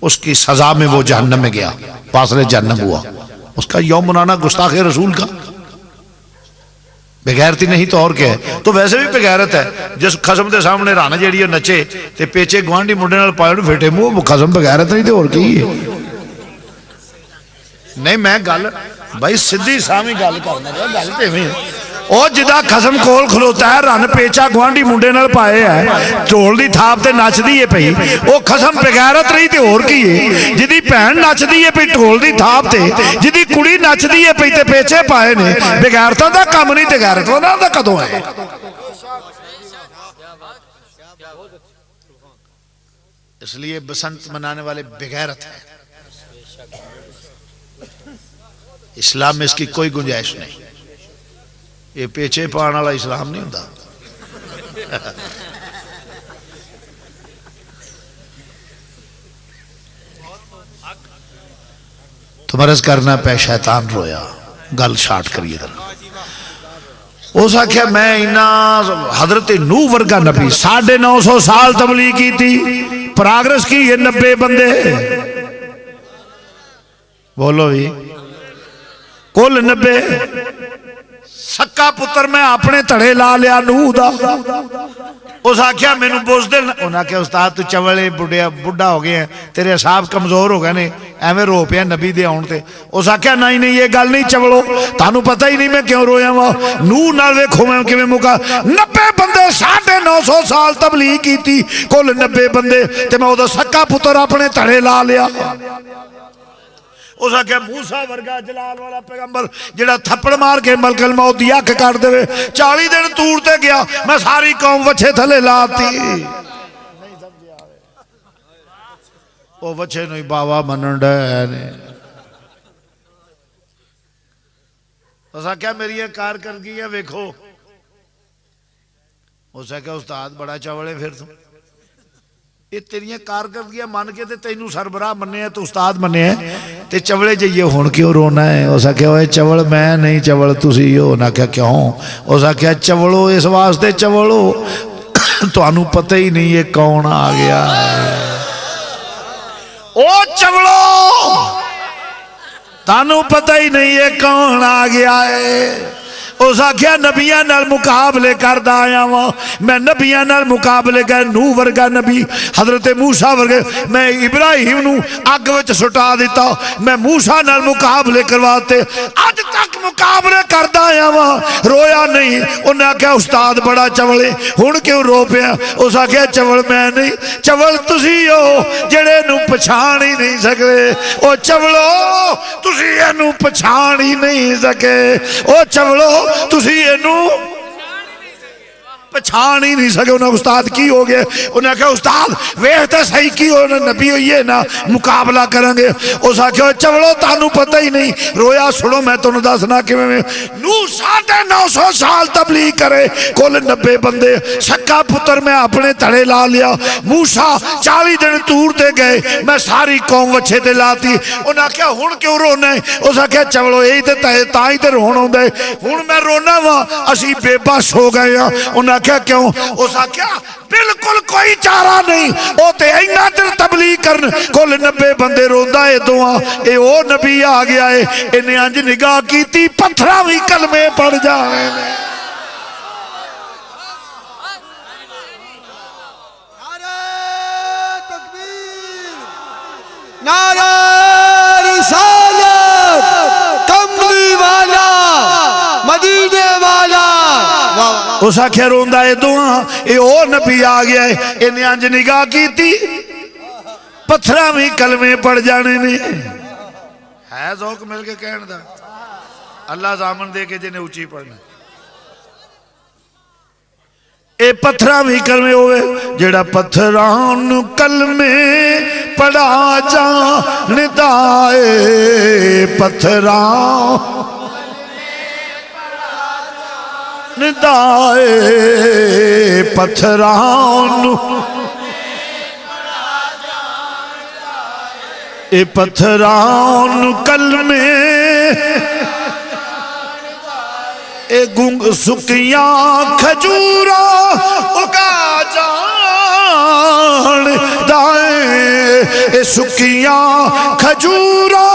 उसकी सजा में वो जहन्नम में गया, वासले जहन्नम हुआ। उसका यौम मनाना गुस्ताख रसूल का बेगैरती नहीं तो और क्या है। तो वैसे भी बेगैरत है जिस खसम के सामने रन जी नचे ते पेचे गुआंढी मुंडे नाल पाए फेटे मुंह, खसम बेगैरत नहीं तो और की है। नहीं मैं गल भाई सीधी सामी गल करना गल तो इवें ਉਹ जिदा खसम कोल खलोता है रन पेचा गुआंढी मुंडे नाल पाए है, ढोल दी थाप ते नचदी है पई, वो खसम बेगैरत रही ते होर की है। जिदी भैन नचदी है पई ढोल दी थाप ते, जिदी कुड़ी नचदी है पई ते पेचे पाए ने, बेगैरतां दा कम नहीं ते गैरतां दा कदों है। इसलिए बसंत मनाने वाले बेगैरत है। इस्लाम में इसकी कोई गुंजाइश नहीं। ये पेचे पाने वाला इस्लाम नहीं होता। तो मरज करना पे शैतान रोया, गल शार्ट करिए। उस आख्या मैं इना हजरत नूह वर्गा नबी 950 साल तबलीग की थी, प्रोग्रेस की ये 90 बंदे बोलो भी कुल 90। सक्का पुत्र मैं अपने धड़े ला लिया नूह दा। उस आख्या मैनू पुछदे, उन्हें आख्या उस्ताद तू चवले बुढ़िया बुढ़ा हो गए हैं, तेरे असाब कमजोर हो गए ने, एवं रो पिया नबी दे आउण ते। उस आख्या नहीं नहीं ये गल नहीं चवलो, तानू पता ही नहीं मैं क्यों रोया वा। नूह नाल वेखो मैं किवें मुका 90 बंदे 950 साल तबलीग की थी, कुल 90 बंदे ते मैं उहदा सक्का पुत्र अपने धड़े ला लिया। उस आख्या मूसा वर्गा जलाल वाला पैगंबर जिहड़ा थप्पड़ मार के मलकल मौत दी अख काट देवे, 40 दिन तूर ते गया, मैं सारी कौम वछे थले लाती। ओ वछे नु बावा मनन डे ने। उस आख्या मेरी ये कारकर्दगी है वेखो। उस आख्या उस्ताद बड़ा चवले फिर तू ये तेरिया कारकर्दगियां मन के ते तैनू सरबराह मन्ने तो उस्ताद मन्ने ते चवले जाइए हुण क्यों रोना है। उस आख्या ओए चवल मैं नहीं चवल तुसी हो। ना क्या क्यों? उस आख्या चवलो इस वास्ते चवलो तुहानू पता ही नहीं ये कौन आ गया है। ओ चवलो तानू पता ही नहीं ये कौन आ गया है। उस आख्या नबिया नाल मुकाबले करदा आया वा मैं, नबिया नाल मुकाबले कर नूह वर्गा नबी, हजरत मूसा वर्गे मैं इब्राहिम नू अग विच सुटा दिता, मैं मूसा नाल मुकाबले करवाते, अज तक मुकाबले करदा आया वा रोया नहीं। उन्हें आख्या उस्ताद बड़ा चवले हुण क्यों रो पिया। उस आख्या चवल मैं नहीं, चवल तुसी हो जेड़े नू पछाण ही नहीं सकदे। ओ चवलो तुसी इहनू पछाण ही नहीं सके। ओ चवलो तुसी इनू पछाण ही नहीं सके। उन्हें उस्ताद की हो गया। उन्हें आख्या उस्ताद वेख तो सही की हो नबी होइए ना मुकाबला करेंगे। उस आख्या चवलो तानू पता ही नहीं। रोया सुनो मैं तुहानू दसना किवें नूह 950 साल तबलीग करे, कुल 90 बंदे, सक्का पुत्र मैं अपने धड़े ला लिया। मूसा 40 दिन तूर ते गए, मैं सारी कौम वछे ते लाती। उन्हें आख्या हुण क्यों रोना है। उस आख्या चवलो यही तो तां ही तो रोन आउंदा है, हुण मैं रोना वा असीं बेबस हो गए हैं। उन्हें आख्या क्यों? उस आख्या बिल्कुल कोई चारा नहीं, वो तो इन्ना चिर तबलीग करन कुल 90 बंदे रोंदा है दुआ ये ओ नबी आ गया है। इन्हें अंज निगाह की पत्थर भी कलमे पड़ जाने ने। उस आख्या रोंदा है दुआ ये ओ नबी आ गया है इन्हें अंज निगाह की पत्थर भी कलमे पड़ जाने ने है ज़ौक मिल के कहने दा अल्लाह जामन दे के जिन्हें उची पढ़ना ए पत्थर भी कलमे होवे जेड़ा पत्थरां नू कलमे पढ़ा जानदा ए पत्थरां निदाए पत्थरां नू ए पत्थरां नू कलमे ए गुंग सुकिया खजूरा उगा जान दाए ए सुकिया खजूरा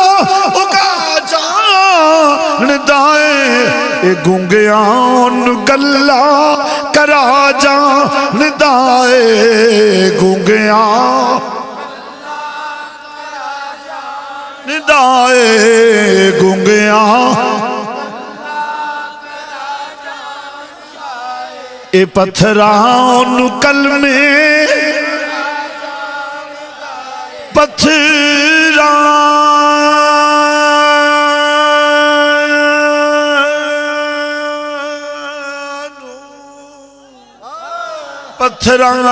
उगा जान दाए ए गुंगिया गल्ला करा जान दाए गुंगिया दाए गुंगिया ए पत्थरां कलमे पत्थरां पत्थरां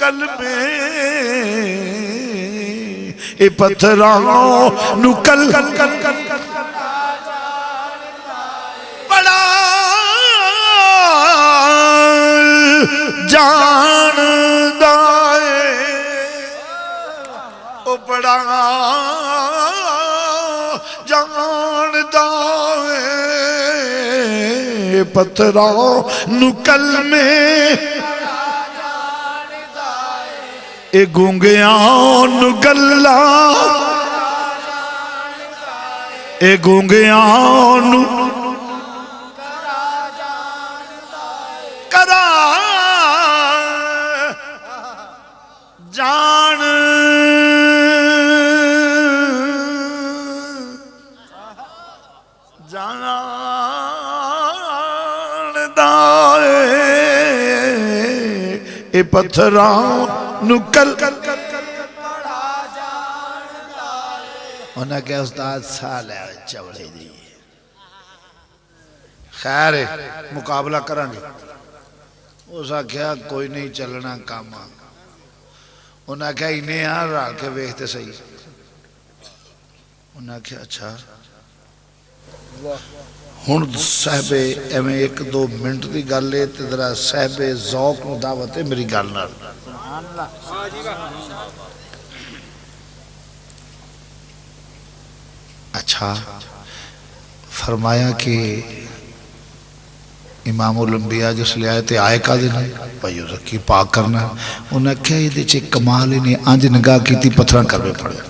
कलमे ए पत्थरां कल जानदा ओ बड़ा जानदा पत्थरां नू कलमे ए गूंगियां नू गल्ला ए गूंगियां नू करा जान जानदा ए पत्थरां नू कल उन्हें क्या उस्ताद साल है चवड़े दी खैर मुकाबला करांगे उस आख्या कोई नहीं चलना काम उन्हें आख्या इन्हें आ रल के वेखते सही उन्हें आख्या अच्छा हुण साहबे एवं एक दो मिनट की गल है तो जरा साहबे ज़ौक नूं दावत है मेरी गल नाल अच्छा फरमाया कि इमामुल अंबिया जिसले आए तो आए का दिन भाई रखी पाक करना उन्हें आख्या ये कमाल ही नहीं अंज निगाह की पत्थर करवे पड़ गए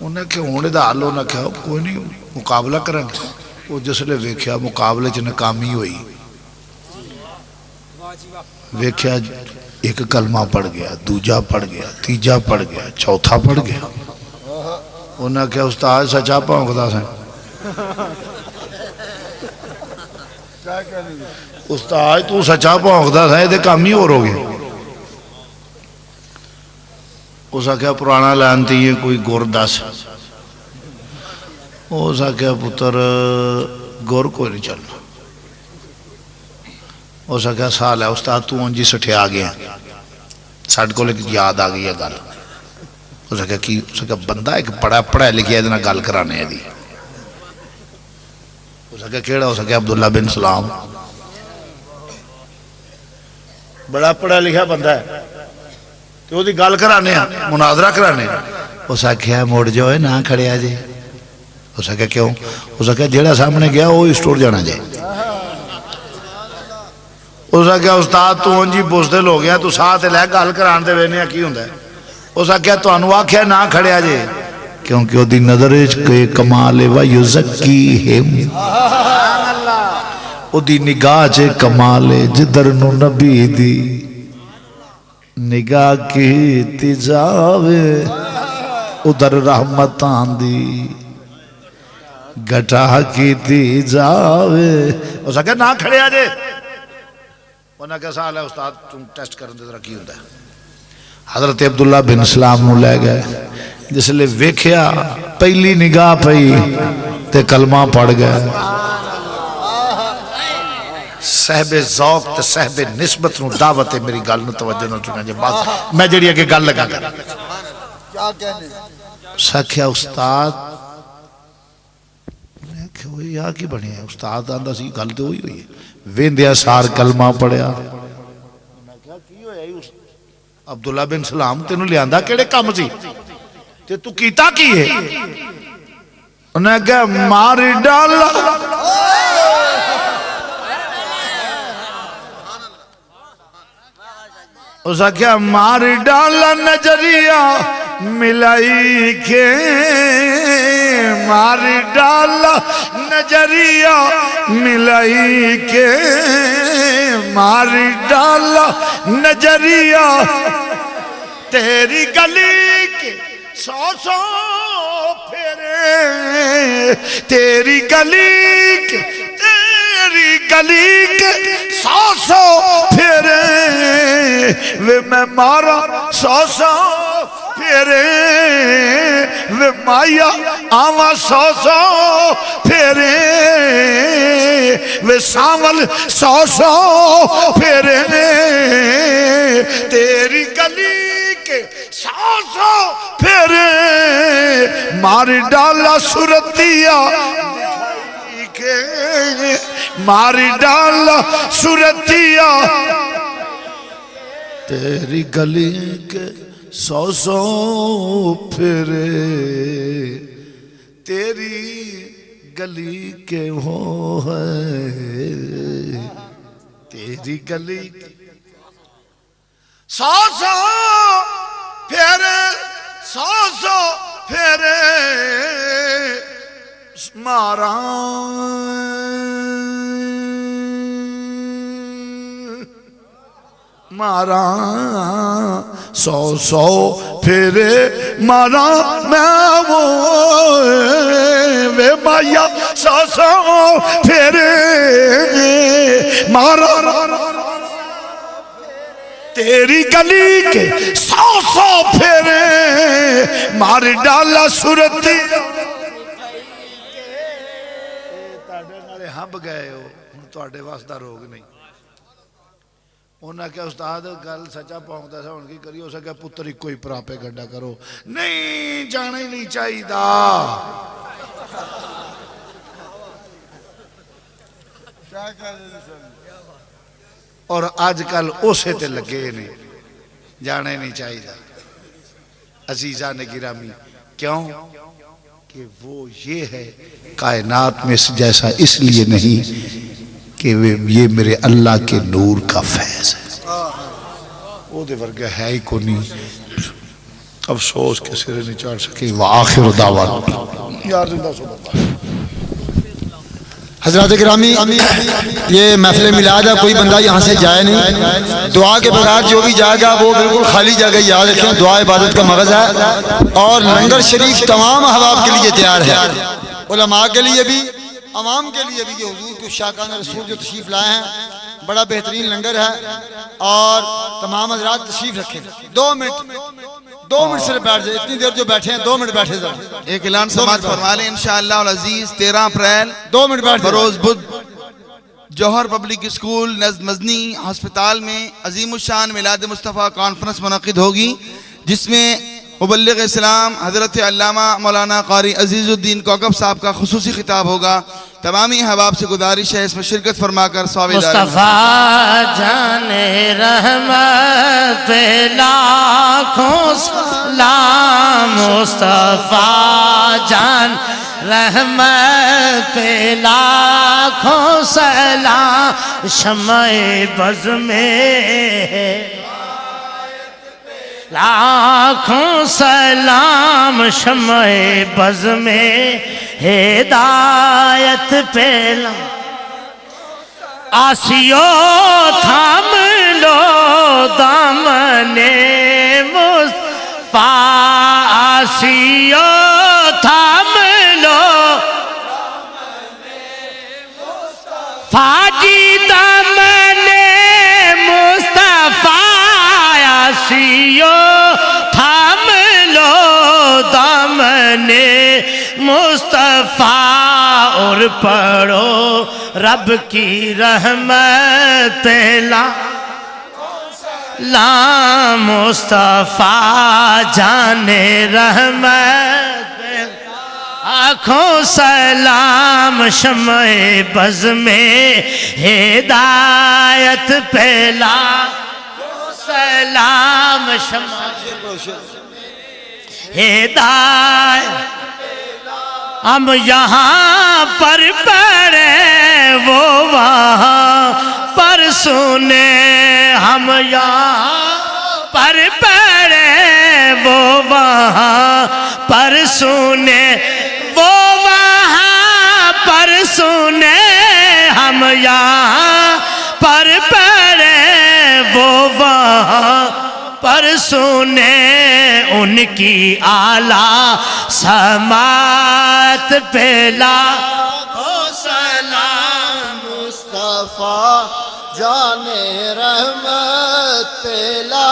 उन्हें आख्या हूँ यदा हल उन्हें आख्या कोई नहीं मुकाबला करेंगे वो जिसले वेख्या मुकाबले च नाकामी हुई वेख्या एक कलमा पढ़ गया दूजा पढ़ गया तीजा पढ़ गया चौथा पढ़ गया उन्हें आख्या उस्ताद सचा भौंकदा सा उस्ताद तू सचा भौंकदा था ये काम ही होर हो गया उस आख्या पुराना लानती है कोई गुर दस उस आख्या पुत्र गुर कोई नहीं चलना उस आख्या साल है उस्ताद तू उंज ही सठिया गया साढ़े को याद आ गई है गल उस आख्या की उस आख्या बंदा एक बड़ा पढ़ाया लिखिया ये गल कराने दी उस आख्या केड़ा उस आख्या अब्दुल्ला बिन सलाम बड़ा पढ़ा लिखा बंदा है तो वो गल कराने मुनाजरा कराने उस आख्या मुड़ जाओ ना खड़िया जे उस आख्या क्यों उस आख्या जेड़ा सामने गया वो स्टोर जाना जे उस आख्या उस्ताद तू उंज ही बुजदिल हो गया तू साथ लै गल कराने दे वेने की हुंदा उस आख्या तुहानू आख्या ना खड़िया जे क्योंकि ओदी नजर कोई कमाल व युज़क्कीहिम ओदी निगाह च कमाल है जिधर नू नबी दी निगाह की जावे उधर रहमत आंदी घटा की दी जावे उस आखे ना खड़े जे उन्हें क्या साल है उस्ताद तुम टेस्ट करने दे जरा की होंदा है हजरत अब्दुल्ला बिन सलाम नूं लै गए जिसले वेख्या पहली निगाह पई ते कलमा पढ़ गए सहबे ज़ौक़ ते सहबे निस्बत नूं दावत है मेरी गल नूं तवज्जो नाल सुना जे बात मैं जेड़ी अगे गल लगा कर क्या कहने साख्या उस्ताद मैं क्या आ की बने उस्ताद आंदा सी गल तो हुई है वेंदिया सार कलमा पढ़िया मैं क्या की होया अब्दुल्ला बिन सलाम तेनू लियांदा केड़े काम सी ते तू कीता की है उन्हें क्या मार डाला उस क्या मार डाला नजरिया मिलाई के मार डाला नजरिया मिलाई के मार डाला नजरिया तेरी गली के सौ फेरे तेरी गली के सौ फेरे वे मैं मारा सौ फेरे वे माया आवा सौ फेरे वे सावल सौ फेरे तेरी गली के सौ फेरे मार डाला सुरतिया के मार डाला सुरतिया तेरी गली के सौ फेरे तेरी गली के हो है तेरी गली सौ फेरे फेरे मारा मारा सौ फेरे मारा मैं वो वे माया सौ फेरे मारा तेरी गली के सौ फेरे मार डाला सुरती हब गए हो हुण तुहाडे वास दा रोग नहीं उन्हें क्या उस्ताद गल सच्चा पौंगदा सा हुण की करियो उस क्या पुत्र इको ही प्रापे गड्ढा करो नहीं जाना ही नहीं चाहिए और आजकल उसे ते लगे ने जाना ही नहीं चाहिए अजीजा ने गिरामी क्यों कि वो ये है कायनात में जैसा इसलिए नहीं कि ये मेरे अल्लाह के नूर का फैज है वो दे वर्ग है ही को नहीं अफसोस के सिरे नहीं चढ़ सके आखिर दावा यार जिंदा हजरत गिरामी ये महफिल मिलाद है कोई बंदा यहाँ से जाए नहीं दुआ के बगैर जो भी जाएगा वो बिल्कुल खाली जगह याद रखें दुआ इबादत का मगज़ है और लंगर शरीफ तमाम अहबाब के लिए तैयार है उलमा के लिए भी अवाम के लिए भी हुजूर के शाकान रसूल जो तशरीफ लाए हैं बड़ा बेहतरीन लंगर है और तमाम हजरात तशरीफ रखें 2 मिनट सिर्फ बैठ जाए इतनी देर जो बैठे हैं 2 मिनट बैठे जाए एक ऐलान समाज फरमा लें इंशाअल्लाह अज़ीज 13 अप्रैल 2 मिनट बैठ बरोज बुध जौहर पब्लिक स्कूल नज़द मजनी अस्पताल में अजीमुशान मिलाद मुस्तफ़ा कॉन्फ्रेंस मुनक़िद होगी जिसमें मुबल्लिग़ इस्लाम हज़रत अल्लामा मौलाना क़ारी अज़ीज़ुद्दीन कौकब साहब का खुसूसी खिताब होगा तमामी हबाब से गुजारिश है इसमें शिरकत फरमाकर मुस्तफ़ा जाने रहमत पे लाखों सलाम मुस्तफ़ा जान रहमत पे लाखों सलाम शम्ए बज़ में लाखों सलाम शम्ए बज़ में हिदायत पे आसियो थाम लो दामने मुस्तफ़ा आसियो थाम लो मुस्तफ़ा और पढ़ो रब की रहमत ला मुस्तफ़ा जाने रहमत आँखों सलाम शम्ए बज़ में हिदायत पहला सलाम शम्ए हिदायत हम यहाँ पर पढ़े वो वहाँ पर सुने हम यहाँ पर पढ़े वो वहाँ पर सुने वो वहाँ पर सुने हम यहाँ पर पढ़े वो वहाँ पर सुने उनकी आला समात पेला सलाम मुस्तफा जाने रहमत पेला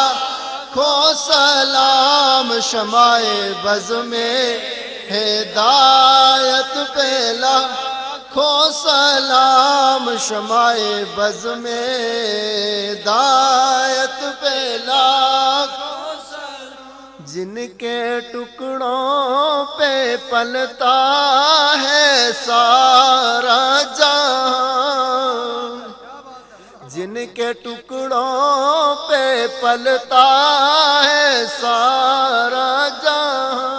खो सलाम शमाए बज़ में हिदायत पेला खो सलाम शमाए बज़ में हिदायत पेला जिनके टुकड़ों पे पलता है सारा जहां जिनके टुकड़ों पे पलता है सारा जहां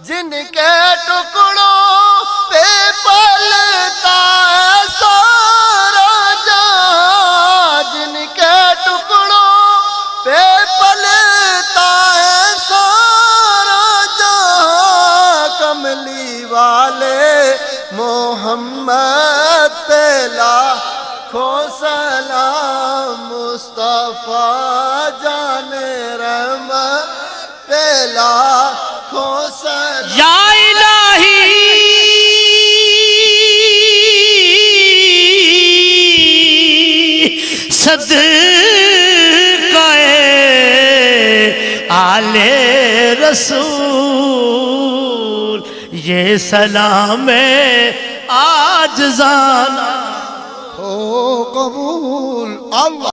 जिनके टुकड़ों पे पलता है सारा जहां जिनके टुकड़ों पे पलता है सारा जहां कमली वाले मोहम्मद पे लाखों सलाम मुस्तफा जाने रहमत पे लाखों सलाम या इलाही सदक़े आले रसूल ये सलाम आज जाना हो कबूल अल्लाह।